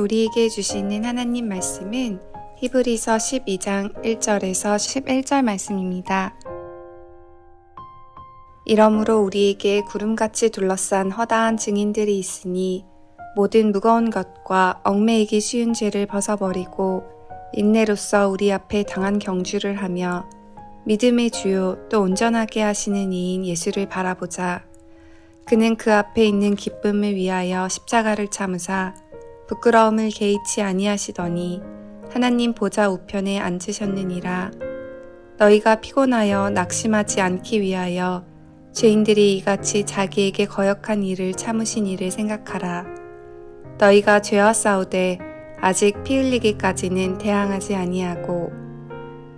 우리에게 주시는 하나님 말씀은 히브리서 12장 1절에서 11절 말씀입니다. 이러므로 우리에게 구름같이 둘러싼 허다한 증인들이 있으니 모든 무거운 것과 얽매이기 쉬운 죄를 벗어버리고 인내로써 우리 앞에 당한 경주를 하며 믿음의 주요 또 온전하게 하시는 이인 예수를 바라보자. 그는 그 앞에 있는 기쁨을 위하여 십자가를 참으사 부끄러움을 개의치 아니하시더니 하나님 보좌 우편에 앉으셨느니라. 너희가 피곤하여 낙심하지 않기 위하여 죄인들이 이같이 자기에게 거역한 일을 참으신 일을 생각하라. 너희가 죄와 싸우되 아직 피 흘리기까지는 대항하지 아니하고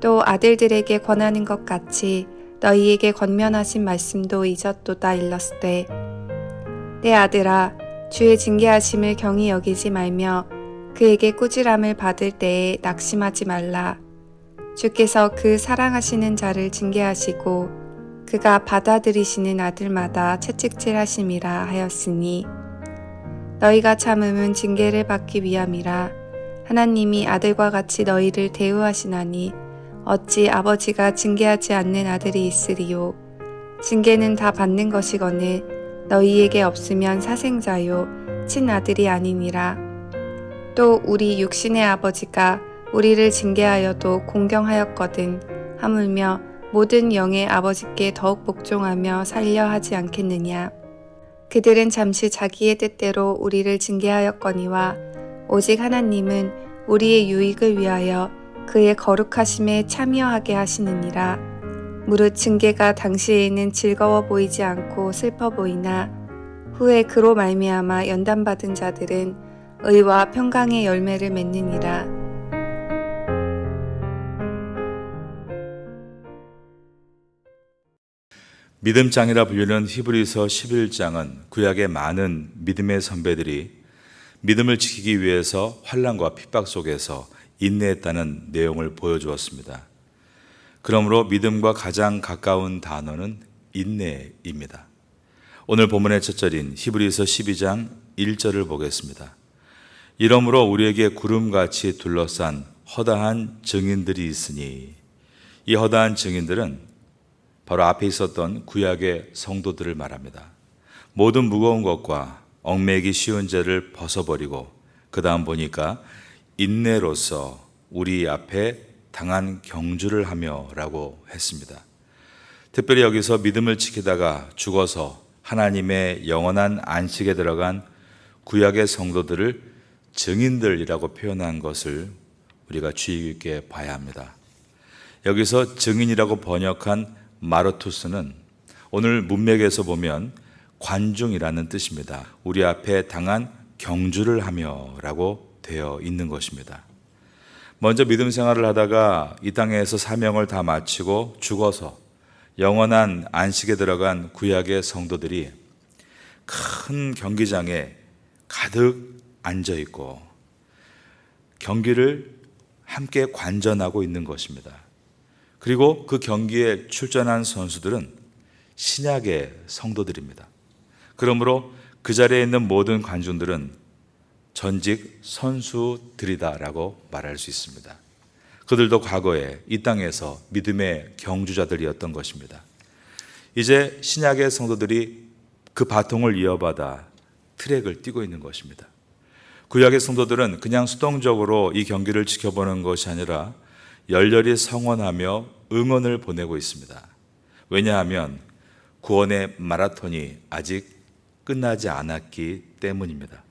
또 아들들에게 권하는 것 같이 너희에게 권면하신 말씀도 잊었도다 일렀으되 내 아들아 주의 징계하심을 경히 여기지 말며 그에게 꾸지람을 받을 때에 낙심하지 말라. 주께서 그 사랑하시는 자를 징계하시고 그가 받아들이시는 아들마다 채찍질하심이라 하였으니 너희가 참음은 징계를 받기 위함이라. 하나님이 아들과 같이 너희를 대우하시나니 어찌 아버지가 징계하지 않는 아들이 있으리요. 징계는 다 받는 것이거늘 너희에게 없으면 사생자요 친아들이 아니니라. 또 우리 육신의 아버지가 우리를 징계하여도 공경하였거든 하물며 모든 영의 아버지께 더욱 복종하며 살려 하지 않겠느냐. 그들은 잠시 자기의 뜻대로 우리를 징계하였거니와 오직 하나님은 우리의 유익을 위하여 그의 거룩하심에 참여하게 하시느니라. 무릇 징계가 당시에는 즐거워 보이지 않고 슬퍼 보이나 후에 그로 말미암아 연단받은 자들은 의와 평강의 열매를 맺느니라. 믿음장이라 불리는 히브리서 11장은 구약의 많은 믿음의 선배들이 믿음을 지키기 위해서 환난과 핍박 속에서 인내했다는 내용을 보여주었습니다. 그러므로 믿음과 가장 가까운 단어는 인내입니다. 오늘 본문의 첫 절인 히브리서 12장 1절을 보겠습니다. 이러므로 우리에게 구름같이 둘러싼 허다한 증인들이 있으니, 이 허다한 증인들은 바로 앞에 있었던 구약의 성도들을 말합니다. 모든 무거운 것과 얽매이기 쉬운 죄를 벗어버리고 그 다음 보니까 인내로서 우리 앞에 당한 경주를 하며 라고 했습니다. 특별히 여기서 믿음을 지키다가 죽어서 하나님의 영원한 안식에 들어간 구약의 성도들을 증인들이라고 표현한 것을 우리가 주의 깊게 봐야 합니다. 여기서 증인이라고 번역한 마르투스는 오늘 문맥에서 보면 관중이라는 뜻입니다. 우리 앞에 당한 경주를 하며 라고 되어 있는 것입니다. 먼저 믿음 생활을 하다가 이 땅에서 사명을 다 마치고 죽어서 영원한 안식에 들어간 구약의 성도들이 큰 경기장에 가득 앉아 있고 경기를 함께 관전하고 있는 것입니다. 그리고 그 경기에 출전한 선수들은 신약의 성도들입니다. 그러므로 그 자리에 있는 모든 관중들은 전직 선수들이다라고 말할 수 있습니다. 그들도 과거에 이 땅에서 믿음의 경주자들이었던 것입니다. 이제 신약의 성도들이 그 바통을 이어받아 트랙을 뛰고 있는 것입니다. 구약의 성도들은 그냥 수동적으로 이 경기를 지켜보는 것이 아니라 열렬히 성원하며 응원을 보내고 있습니다. 왜냐하면 구원의 마라톤이 아직 끝나지 않았기 때문입니다.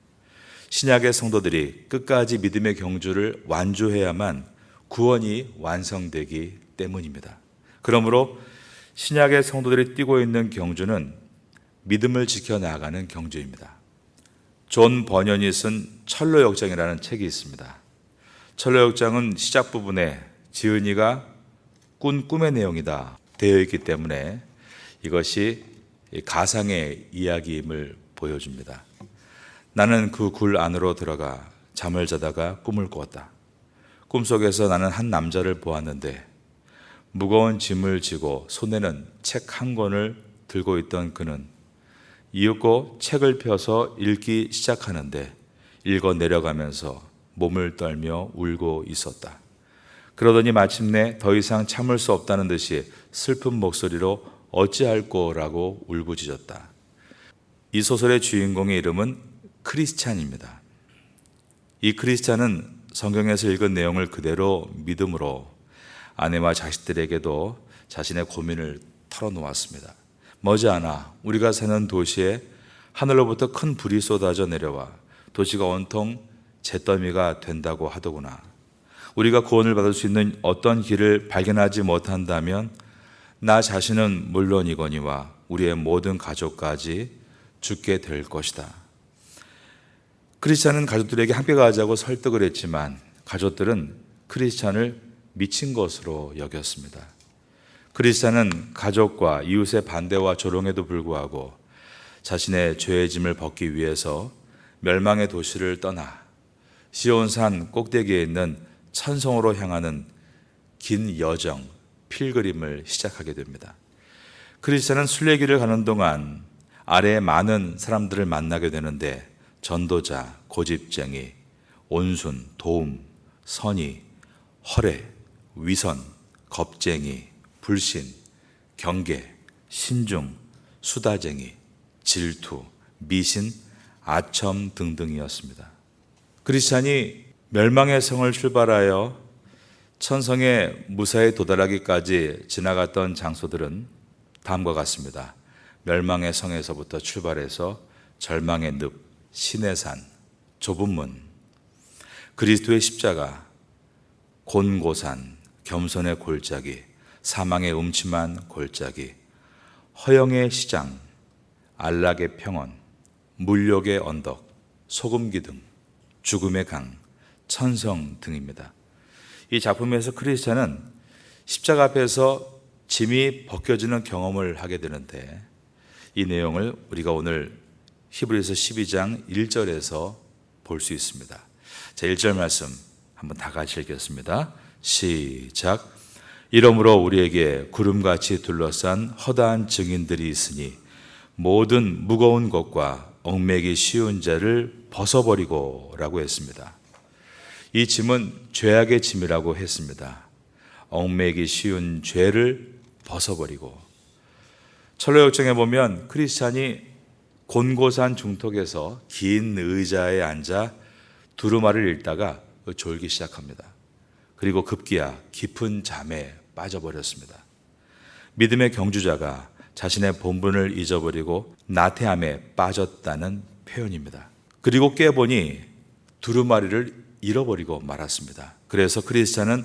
신약의 성도들이 끝까지 믿음의 경주를 완주해야만 구원이 완성되기 때문입니다. 그러므로 신약의 성도들이 뛰고 있는 경주는 믿음을 지켜나가는 경주입니다. 존 버년이 쓴 철로역정이라는 책이 있습니다. 철로역정은 시작 부분에 지은이가 꾼 꿈의 내용이다 되어 있기 때문에 이것이 가상의 이야기임을 보여줍니다. 나는 그 굴 안으로 들어가 잠을 자다가 꿈을 꾸었다. 꿈속에서 나는 한 남자를 보았는데 무거운 짐을 지고 손에는 책 한 권을 들고 있던 그는 이윽고 책을 펴서 읽기 시작하는데 읽어 내려가면서 몸을 떨며 울고 있었다. 그러더니 마침내 더 이상 참을 수 없다는 듯이 슬픈 목소리로 어찌할꼬라고 울부짖었다. 이 소설의 주인공의 이름은 크리스찬입니다. 이 크리스찬은 성경에서 읽은 내용을 그대로 믿음으로 아내와 자식들에게도 자신의 고민을 털어놓았습니다. 머지않아 우리가 사는 도시에 하늘로부터 큰 불이 쏟아져 내려와 도시가 온통 잿더미가 된다고 하더구나. 우리가 구원을 받을 수 있는 어떤 길을 발견하지 못한다면 나 자신은 물론이거니와 우리의 모든 가족까지 죽게 될 것이다. 크리스찬은 가족들에게 함께 가자고 설득을 했지만 가족들은 크리스찬을 미친 것으로 여겼습니다. 크리스찬은 가족과 이웃의 반대와 조롱에도 불구하고 자신의 죄의 짐을 벗기 위해서 멸망의 도시를 떠나 시온산 꼭대기에 있는 천성으로 향하는 긴 여정, 필그림을 시작하게 됩니다. 크리스찬은 순례길을 가는 동안 아래에 많은 사람들을 만나게 되는데 전도자, 고집쟁이, 온순, 도움, 선의, 허례, 위선, 겁쟁이, 불신, 경계, 신중, 수다쟁이, 질투, 미신, 아첨 등등이었습니다. 크리스찬이 멸망의 성을 출발하여 천성의 무사히 도달하기까지 지나갔던 장소들은 다음과 같습니다. 멸망의 성에서부터 출발해서 절망의 늪, 신의 산, 좁은 문, 그리스도의 십자가, 곤고산, 겸손의 골짜기, 사망의 음침한 골짜기, 허영의 시장, 안락의 평원, 물욕의 언덕, 소금기 등, 죽음의 강, 천성 등입니다. 이 작품에서 크리스찬은 십자가 앞에서 짐이 벗겨지는 경험을 하게 되는데 이 내용을 우리가 오늘 히브리서 12장 1절에서 볼 수 있습니다. 자, 1절 말씀 한번 다 같이 읽겠습니다. 시작. 이러므로 우리에게 구름같이 둘러싼 허다한 증인들이 있으니 모든 무거운 것과 얽매기 쉬운 죄를 벗어버리고 라고 했습니다. 이 짐은 죄악의 짐이라고 했습니다. 얽매기 쉬운 죄를 벗어버리고. 철로역정에 보면 크리스찬이 곤고산 중턱에서 긴 의자에 앉아 두루마리를 읽다가 졸기 시작합니다. 그리고 급기야 깊은 잠에 빠져버렸습니다. 믿음의 경주자가 자신의 본분을 잊어버리고 나태함에 빠졌다는 표현입니다. 그리고 깨보니 두루마리를 잃어버리고 말았습니다. 그래서 크리스찬은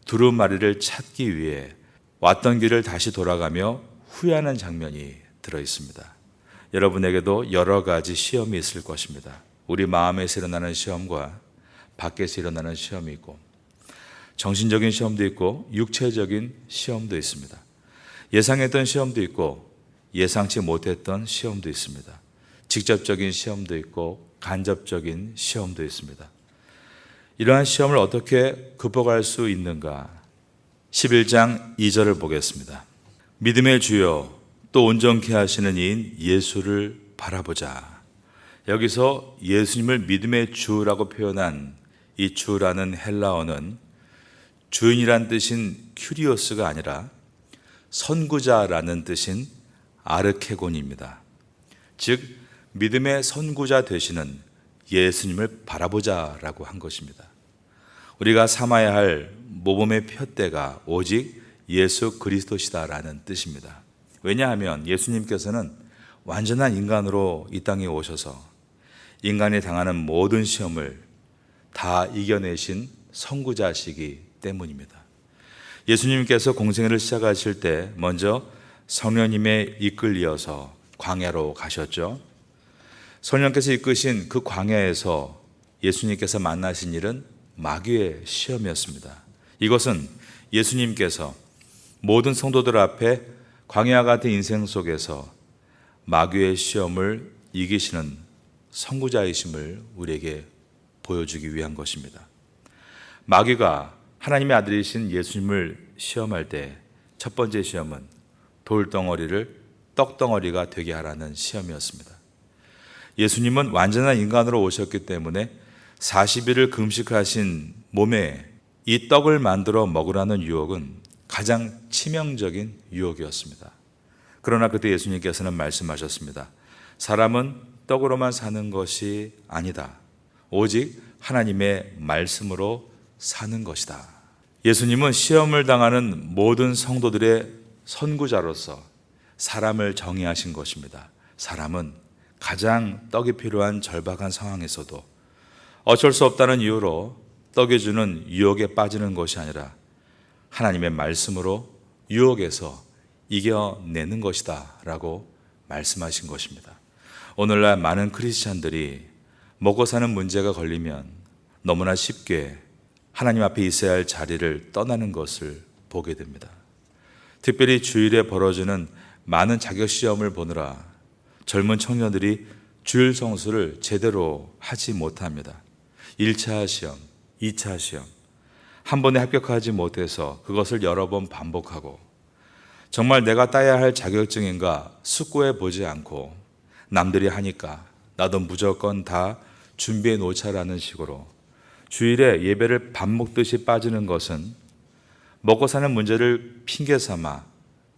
두루마리를 찾기 위해 왔던 길을 다시 돌아가며 후회하는 장면이 들어 있습니다. 여러분에게도 여러 가지 시험이 있을 것입니다. 우리 마음에서 일어나는 시험과 밖에서 일어나는 시험이 있고 정신적인 시험도 있고 육체적인 시험도 있습니다. 예상했던 시험도 있고 예상치 못했던 시험도 있습니다. 직접적인 시험도 있고 간접적인 시험도 있습니다. 이러한 시험을 어떻게 극복할 수 있는가? 11장 2절을 보겠습니다. 믿음의 주여 또 온전케 하시는 이인 예수를 바라보자. 여기서 예수님을 믿음의 주라고 표현한 이 주라는 헬라어는 주인이란 뜻인 큐리오스가 아니라 선구자라는 뜻인 아르케곤입니다. 즉 믿음의 선구자 되시는 예수님을 바라보자라고 한 것입니다. 우리가 삼아야 할 모범의 푯대가 오직 예수 그리스도시다라는 뜻입니다. 왜냐하면 예수님께서는 완전한 인간으로 이 땅에 오셔서 인간이 당하는 모든 시험을 다 이겨내신 선구자시기 때문입니다. 예수님께서 공생애를 시작하실 때 먼저 성령님의 이끌려서 광야로 가셨죠. 성령께서 이끄신 그 광야에서 예수님께서 만나신 일은 마귀의 시험이었습니다. 이것은 예수님께서 모든 성도들 앞에 광야 같은 인생 속에서 마귀의 시험을 이기시는 선구자이심을 우리에게 보여주기 위한 것입니다. 마귀가 하나님의 아들이신 예수님을 시험할 때 첫 번째 시험은 돌덩어리를 떡덩어리가 되게 하라는 시험이었습니다. 예수님은 완전한 인간으로 오셨기 때문에 40일을 금식하신 몸에 이 떡을 만들어 먹으라는 유혹은 가장 치명적인 유혹이었습니다. 그러나 그때 예수님께서는 말씀하셨습니다. 사람은 떡으로만 사는 것이 아니다. 오직 하나님의 말씀으로 사는 것이다. 예수님은 시험을 당하는 모든 성도들의 선구자로서 사람을 정의하신 것입니다. 사람은 가장 떡이 필요한 절박한 상황에서도 어쩔 수 없다는 이유로 떡이 주는 유혹에 빠지는 것이 아니라 하나님의 말씀으로 유혹에서 이겨내는 것이다 라고 말씀하신 것입니다. 오늘날 많은 크리스찬들이 먹고 사는 문제가 걸리면 너무나 쉽게 하나님 앞에 있어야 할 자리를 떠나는 것을 보게 됩니다. 특별히 주일에 벌어지는 많은 자격시험을 보느라 젊은 청년들이 주일 성수를 제대로 하지 못합니다. 1차 시험, 2차 시험, 한 번에 합격하지 못해서 그것을 여러 번 반복하고 정말 내가 따야 할 자격증인가 숙고해 보지 않고 남들이 하니까 나도 무조건 다 준비해 놓자라는 식으로 주일에 예배를 밥 먹듯이 빠지는 것은 먹고 사는 문제를 핑계 삼아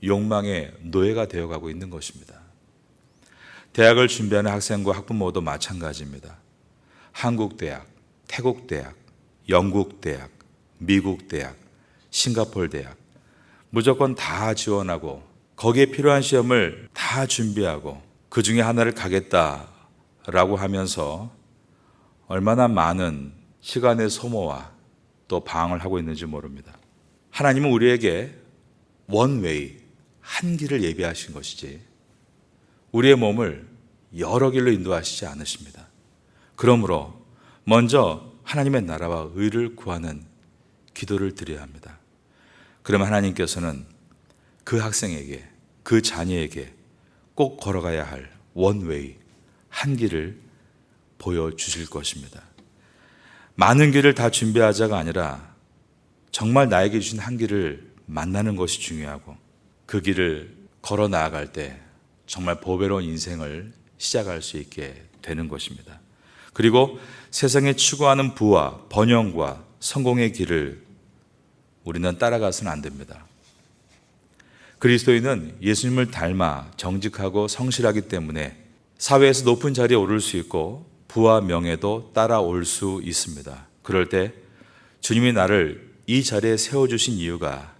욕망의 노예가 되어가고 있는 것입니다. 대학을 준비하는 학생과 학부모도 마찬가지입니다. 한국 대학, 태국 대학, 영국 대학, 미국 대학, 싱가포르 대학 무조건 다 지원하고 거기에 필요한 시험을 다 준비하고 그 중에 하나를 가겠다라고 하면서 얼마나 많은 시간의 소모와 또 방황을 하고 있는지 모릅니다. 하나님은 우리에게 원웨이, 한 길을 예비하신 것이지 우리의 몸을 여러 길로 인도하시지 않으십니다. 그러므로 먼저 하나님의 나라와 의를 구하는 기도를 드려야 합니다. 그러면 하나님께서는 그 학생에게, 그 자녀에게 꼭 걸어가야 할 원웨이, 한 길을 보여주실 것입니다. 많은 길을 다 준비하자가 아니라 정말 나에게 주신 한 길을 만나는 것이 중요하고 그 길을 걸어 나아갈 때 정말 보배로운 인생을 시작할 수 있게 되는 것입니다. 그리고 세상에 추구하는 부와 번영과 성공의 길을 우리는 따라가서는 안 됩니다. 그리스도인은 예수님을 닮아 정직하고 성실하기 때문에 사회에서 높은 자리에 오를 수 있고 부와 명예도 따라올 수 있습니다. 그럴 때 주님이 나를 이 자리에 세워주신 이유가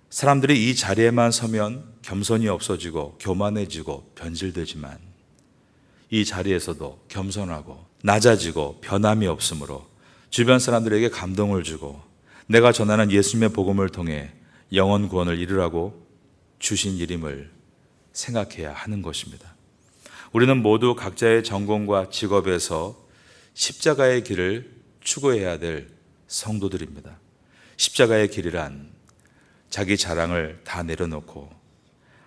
사람들이 이 자리에만 서면 겸손이 없어지고 교만해지고 변질되지만 이 자리에서도 겸손하고 낮아지고 변함이 없으므로 주변 사람들에게 감동을 주고 내가 전하는 예수님의 복음을 통해 영원 구원을 이루라고 주신 이름을 생각해야 하는 것입니다. 우리는 모두 각자의 전공과 직업에서 십자가의 길을 추구해야 될 성도들입니다. 십자가의 길이란 자기 자랑을 다 내려놓고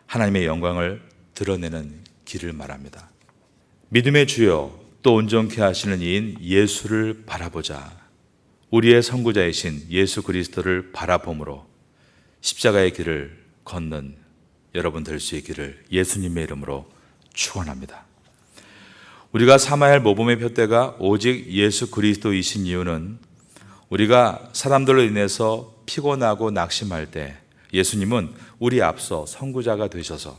하나님의 영광을 드러내는 길을 말합니다. 믿음의 주여 또 온전케 하시는 이인 예수를 바라보자. 우리의 선구자이신 예수 그리스도를 바라봄으로 십자가의 길을 걷는 여러분 될 수 있기를 예수님의 이름으로 축원합니다. 우리가 삼아야 할 모범의 표대가 오직 예수 그리스도이신 이유는 우리가 사람들로 인해서 피곤하고 낙심할 때 예수님은 우리 앞서 선구자가 되셔서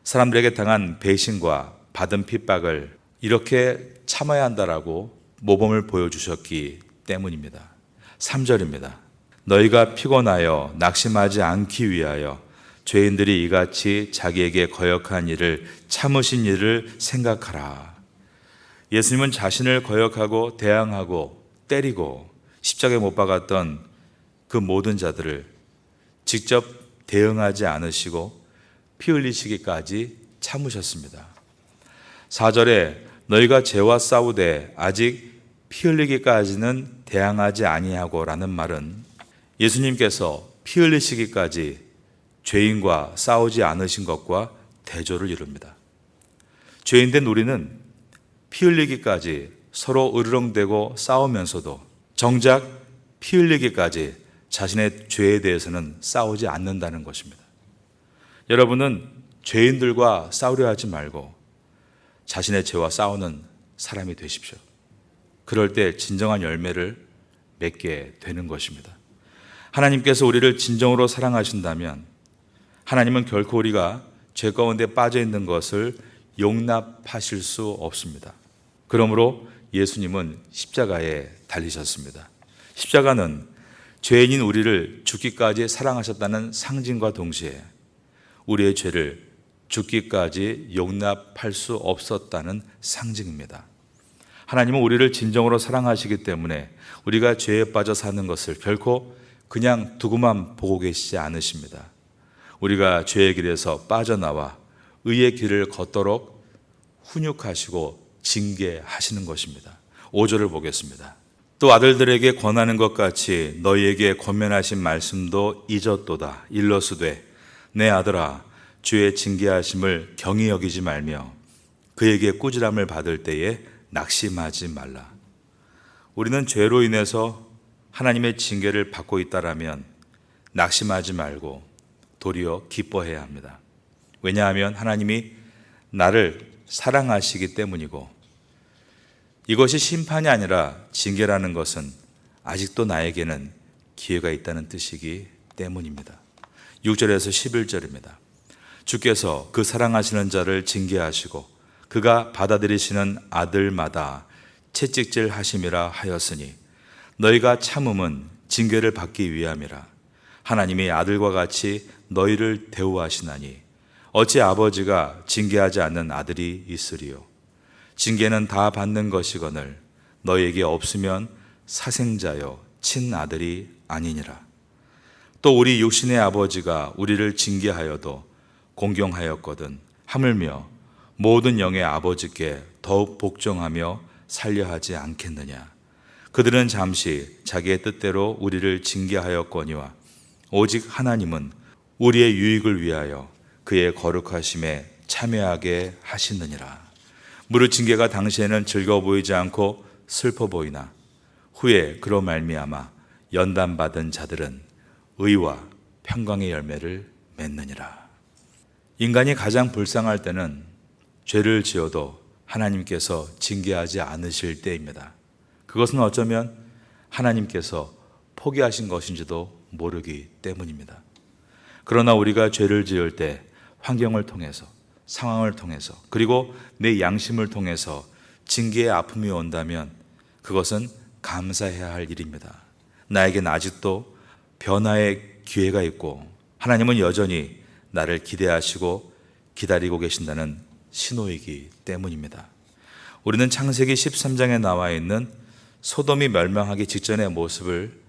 사람들에게 당한 배신과 받은 핍박을 이렇게 참아야 한다라고 모범을 보여주셨기 때문입니다. 3절입니다. 너희가 피곤하여 낙심하지 않기 위하여 죄인들이 이같이 자기에게 거역한 일을 참으신 일을 생각하라. 예수님은 자신을 거역하고 대항하고 때리고 십자가에 못 박았던 그 모든 자들을 직접 대응하지 않으시고 피 흘리시기까지 참으셨습니다. 4절에 너희가 죄와 싸우되 아직 피 흘리기까지는 대항하지 아니하고 라는 말은 예수님께서 피 흘리시기까지 죄인과 싸우지 않으신 것과 대조를 이룹니다. 죄인된 우리는 피 흘리기까지 서로 으르렁대고 싸우면서도 정작 피 흘리기까지 자신의 죄에 대해서는 싸우지 않는다는 것입니다. 여러분은 죄인들과 싸우려 하지 말고 자신의 죄와 싸우는 사람이 되십시오. 그럴 때 진정한 열매를 맺게 되는 것입니다. 하나님께서 우리를 진정으로 사랑하신다면 하나님은 결코 우리가 죄 가운데 빠져 있는 것을 용납하실 수 없습니다. 그러므로 예수님은 십자가에 달리셨습니다. 십자가는 죄인인 우리를 죽기까지 사랑하셨다는 상징과 동시에 우리의 죄를 죽기까지 용납할 수 없었다는 상징입니다. 하나님은 우리를 진정으로 사랑하시기 때문에 우리가 죄에 빠져 사는 것을 결코 그냥 두고만 보고 계시지 않으십니다. 우리가 죄의 길에서 빠져나와 의의 길을 걷도록 훈육하시고 징계하시는 것입니다. 5절을 보겠습니다. 또 아들들에게 권하는 것 같이 너희에게 권면하신 말씀도 잊었도다. 일러스되 내 아들아 주의 징계하심을 경히 여기지 말며 그에게 꾸지람을 받을 때에 낙심하지 말라. 우리는 죄로 인해서 하나님의 징계를 받고 있다라면 낙심하지 말고 도리어 기뻐해야 합니다. 왜냐하면 하나님이 나를 사랑하시기 때문이고 이것이 심판이 아니라 징계라는 것은 아직도 나에게는 기회가 있다는 뜻이기 때문입니다. 6절에서 11절입니다. 주께서 그 사랑하시는 자를 징계하시고 그가 받아들이시는 아들마다 채찍질 하심이라 하였으니 너희가 참음은 징계를 받기 위함이라. 하나님이 아들과 같이 너희를 대우하시나니 어찌 아버지가 징계하지 않는 아들이 있으리요. 징계는 다 받는 것이거늘 너희에게 없으면 사생자여 친아들이 아니니라. 또 우리 육신의 아버지가 우리를 징계하여도 공경하였거든 하물며 모든 영의 아버지께 더욱 복종하며 살려하지 않겠느냐. 그들은 잠시 자기의 뜻대로 우리를 징계하였거니와 오직 하나님은 우리의 유익을 위하여 그의 거룩하심에 참여하게 하시느니라. 무릇 징계가 당시에는 즐거워 보이지 않고 슬퍼 보이나 후에 그로 말미암아 연단받은 자들은 의와 평강의 열매를 맺느니라. 인간이 가장 불쌍할 때는 죄를 지어도 하나님께서 징계하지 않으실 때입니다. 그것은 어쩌면 하나님께서 포기하신 것인지도 모르기 때문입니다. 그러나 우리가 죄를 지을 때 환경을 통해서, 상황을 통해서, 그리고 내 양심을 통해서 징계의 아픔이 온다면 그것은 감사해야 할 일입니다. 나에겐 아직도 변화의 기회가 있고 하나님은 여전히 나를 기대하시고 기다리고 계신다는 신호이기 때문입니다. 우리는 창세기 13장에 나와 있는 소돔이 멸망하기 직전의 모습을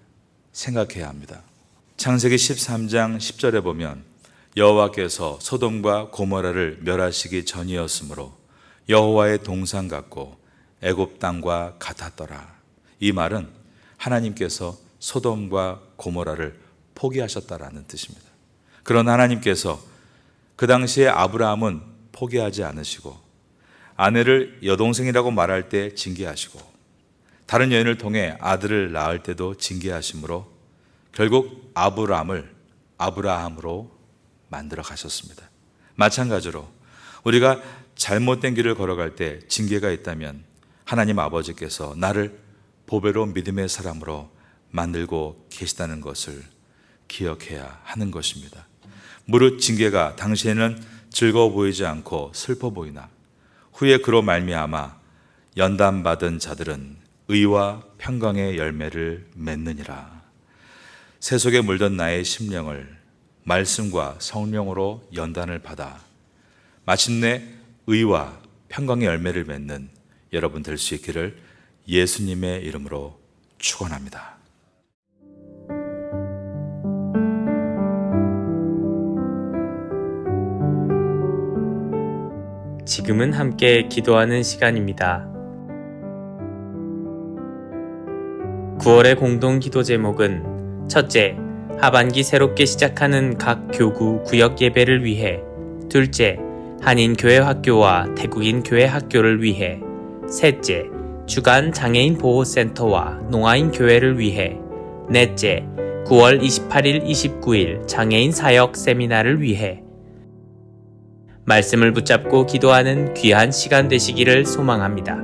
생각해야 합니다. 창세기 13장 10절에 보면 여호와께서 소돔과 고모라를 멸하시기 전이었으므로 여호와의 동산 같고 애굽 땅과 같았더라. 이 말은 하나님께서 소돔과 고모라를 포기하셨다라는 뜻입니다. 그러나 하나님께서 그 당시에 아브라함은 포기하지 않으시고 아내를 여동생이라고 말할 때 징계하시고 다른 여인을 통해 아들을 낳을 때도 징계하심으로 결국 아브라함을 아브라함으로 만들어 가셨습니다. 마찬가지로 우리가 잘못된 길을 걸어갈 때 징계가 있다면 하나님 아버지께서 나를 보배로운 믿음의 사람으로 만들고 계시다는 것을 기억해야 하는 것입니다. 무릇 징계가 당시에는 즐거워 보이지 않고 슬퍼 보이나 후에 그로 말미암아 연단받은 자들은 의와 평강의 열매를 맺느니라. 세속에 물던 나의 심령을 말씀과 성령으로 연단을 받아 마침내 의와 평강의 열매를 맺는 여러분 될 수 있기를 예수님의 이름으로 축원합니다. 지금은 함께 기도하는 시간입니다. 9월의 공동 기도 제목은 첫째, 하반기 새롭게 시작하는 각 교구 구역 예배를 위해, 둘째, 한인 교회 학교와 태국인 교회 학교를 위해, 셋째, 주간 장애인 보호센터와 농아인 교회를 위해, 넷째, 9월 28일, 29일 장애인 사역 세미나를 위해. 말씀을 붙잡고 기도하는 귀한 시간 되시기를 소망합니다.